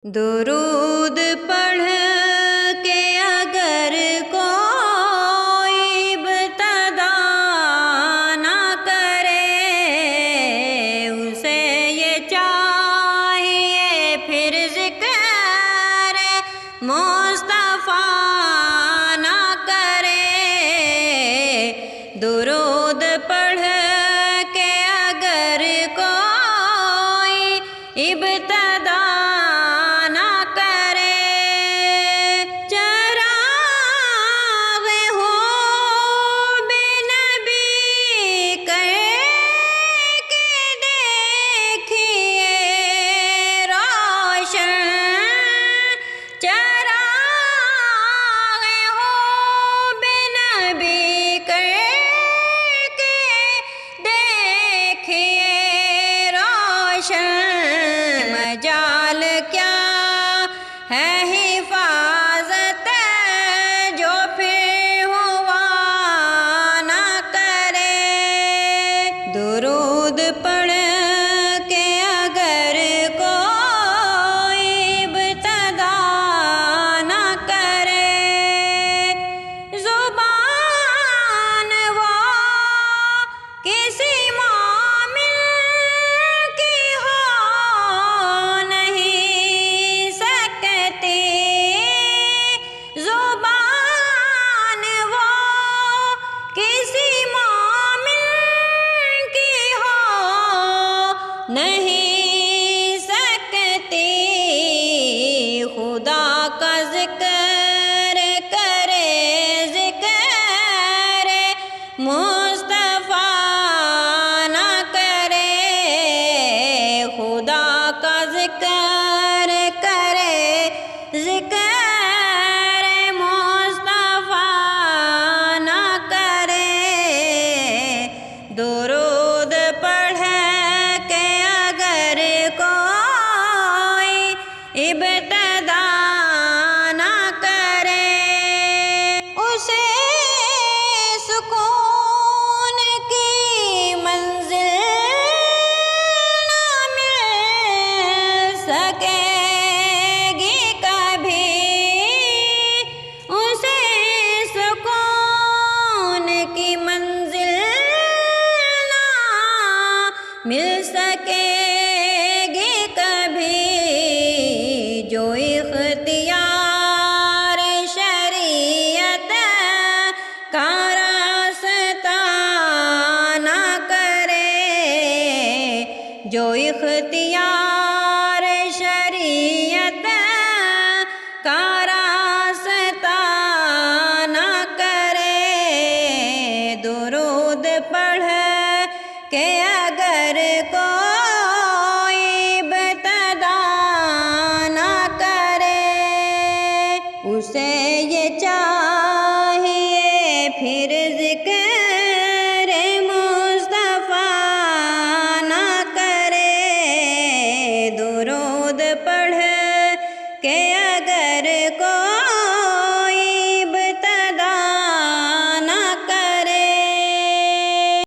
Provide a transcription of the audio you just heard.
درود پڑھ کے اگر کوئی ابتدا نہ کرے، اسے یہ چاہیے پھر ذکر مصطفیٰ نہ کرے۔ درود پڑھ کے اگر کوئی ابتدا مجال کیا ہے حفاظت جو پھر ہوا نہ کرے۔ درود پڑھ کے اگر کوئی ابتدا نہ کرے، زبان وہ کسی نہیں سکتی، خدا کا ذکر کرے، ذکر مصطفیٰ نہ کرے۔ خدا کا ذکر کرے، ذکر مصطفیٰ نہ کرے۔ درود پڑھ ابتدا نہ کرے، اسے سکون کی منزل نہ مل سکے گی کبھی، اسے سکون کی منزل نہ مل سکے گی کبھی۔ جو اختیار شریعت کا راستہ نہ کرے، جو اختیار شریعت کا راستہ نہ کرے۔ درود پڑھ کے اگر کوئی ابتدا اسے یہ چاہیے پھر ذکر مصطفیٰ نہ کرے۔ درود پڑھ کے اگر